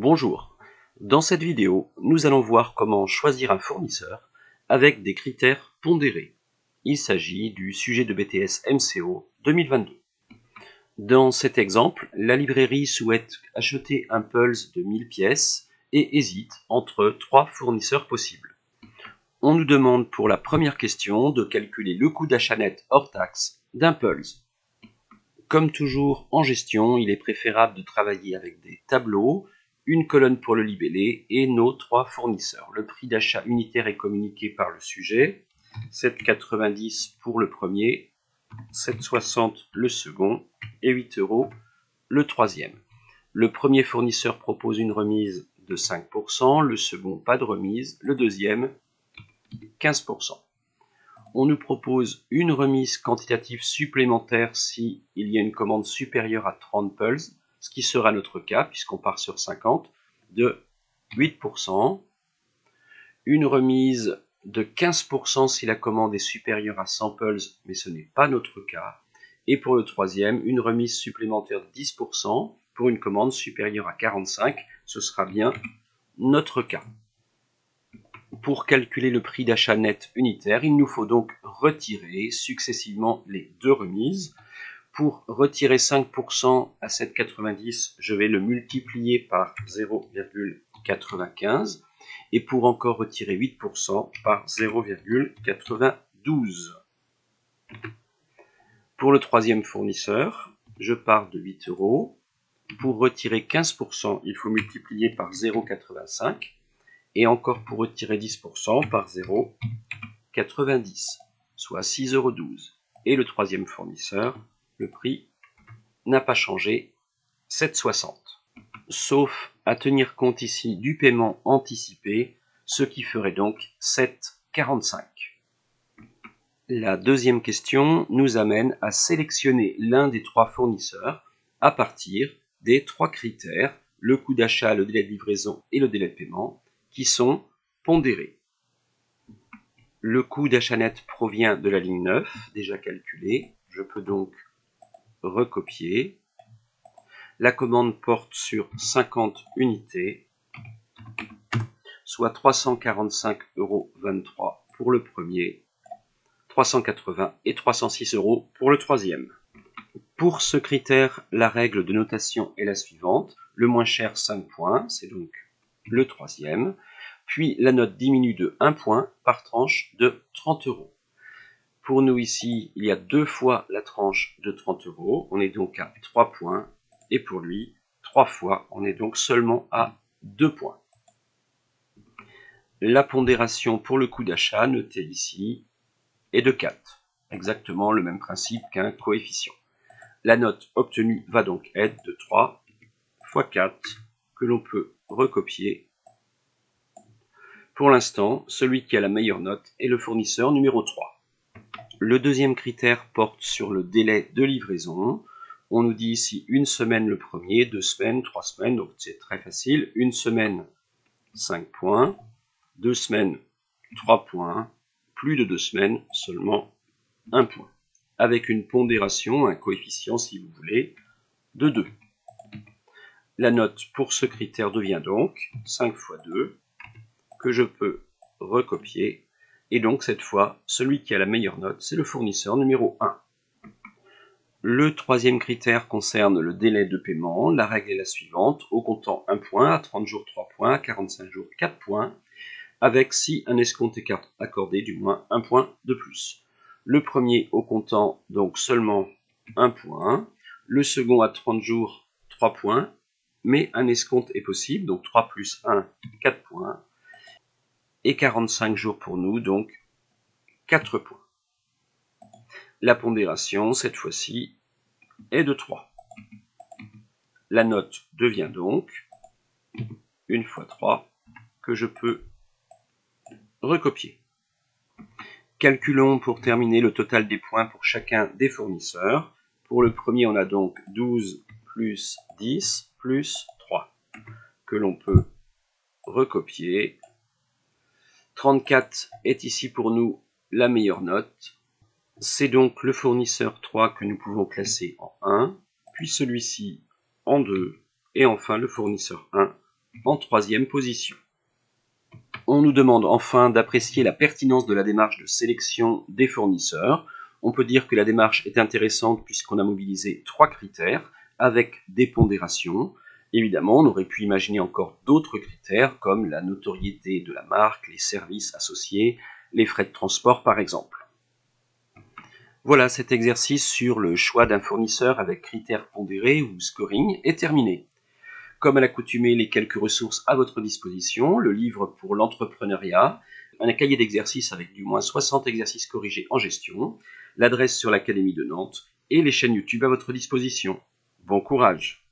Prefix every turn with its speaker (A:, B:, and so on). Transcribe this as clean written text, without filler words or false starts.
A: Bonjour, dans cette vidéo, nous allons voir comment choisir un fournisseur avec des critères pondérés. Il s'agit du sujet de BTS MCO 2022. Dans cet exemple, la librairie souhaite acheter un Pulse de 1000 pièces et hésite entre 3 fournisseurs possibles. On nous demande pour la première question de calculer le coût d'achat net hors taxe d'un Pulse. Comme toujours en gestion, il est préférable de travailler avec des tableaux, une colonne pour le libellé et nos 3 fournisseurs. Le prix d'achat unitaire est communiqué par le sujet, 7,90 pour le premier, 7,60 le second et 8 € le troisième. Le premier fournisseur propose une remise de 5%, le second pas de remise, le deuxième 15%. On nous propose une remise quantitative supplémentaire si il y a une commande supérieure à 30 pulses, ce qui sera notre cas puisqu'on part sur 50, de 8%. Une remise de 15% si la commande est supérieure à 100 pulses, mais ce n'est pas notre cas. Et pour le troisième, une remise supplémentaire de 10% pour une commande supérieure à 45, ce sera bien notre cas. Pour calculer le prix d'achat net unitaire, il nous faut donc retirer successivement les deux remises. Pour retirer 5% à 7,90, je vais le multiplier par 0,95 et pour encore retirer 8% par 0,92. Pour le troisième fournisseur, je pars de 8 €. Pour retirer 15%, il faut multiplier par 0,85. Et encore pour retirer 10% par 0,90, soit 6,12 €. Et le troisième fournisseur, le prix n'a pas changé, 7,60. Sauf à tenir compte ici du paiement anticipé, ce qui ferait donc 7,45. La deuxième question nous amène à sélectionner l'un des 3 fournisseurs à partir des 3 critères, le coût d'achat, le délai de livraison et le délai de paiement, qui sont pondérés. Le coût d'achat net provient de la ligne 9, déjà calculée. Je peux donc recopier. La commande porte sur 50 unités, soit 345,23 € pour le premier, 380 et 306 € pour le troisième. Pour ce critère, la règle de notation est la suivante. Le moins cher, 5 points, c'est donc le troisième. Puis la note diminue de 1 point par tranche de 30 €. Pour nous ici, il y a 2 fois la tranche de 30 €. On est donc à 3 points. Et pour lui, 3 fois, on est donc seulement à 2 points. La pondération pour le coût d'achat, noté ici, est de 4. Exactement le même principe qu'un coefficient. La note obtenue va donc être de 3 fois 4, que l'on peut recopier. Pour l'instant, celui qui a la meilleure note est le fournisseur numéro 3. Le deuxième critère porte sur le délai de livraison. On nous dit ici 1 semaine le premier, 2 semaines, 3 semaines, donc c'est très facile. 1 semaine, 5 points. 2 semaines, 3 points. Plus de 2 semaines, seulement 1 point. Avec une pondération, un coefficient si vous voulez, de 2. La note pour ce critère devient donc 5 fois 2, que je peux recopier. Et donc cette fois, celui qui a la meilleure note, c'est le fournisseur numéro 1. Le troisième critère concerne le délai de paiement. La règle est la suivante. Au comptant 1 point, à 30 jours 3 points, à 45 jours 4 points, avec si un escompte est accordé du moins 1 point de plus. Le premier au comptant, donc seulement 1 point. Le second à 30 jours 3 points, mais un escompte est possible, donc 3 plus 1, 4 points. Et 45 jours pour nous, donc 4 points. La pondération, cette fois-ci, est de 3. La note devient donc 1 fois 3, que je peux recopier. Calculons pour terminer le total des points pour chacun des fournisseurs. Pour le premier, on a donc 12 plus 10 plus 3, que l'on peut recopier. 34 est ici pour nous la meilleure note. C'est donc le fournisseur 3 que nous pouvons classer en 1, puis celui-ci en 2, et enfin le fournisseur 1 en 3e position. On nous demande enfin d'apprécier la pertinence de la démarche de sélection des fournisseurs. On peut dire que la démarche est intéressante puisqu'on a mobilisé 3 critères avec des pondérations. Évidemment, on aurait pu imaginer encore d'autres critères comme la notoriété de la marque, les services associés, les frais de transport par exemple. Voilà, cet exercice sur le choix d'un fournisseur avec critères pondérés ou scoring est terminé. Comme à l'accoutumée, les quelques ressources à votre disposition, le livre pour l'entrepreneuriat, un cahier d'exercices avec du moins 60 exercices corrigés en gestion, l'adresse sur l'Académie de Nantes et les chaînes YouTube à votre disposition. Bon courage!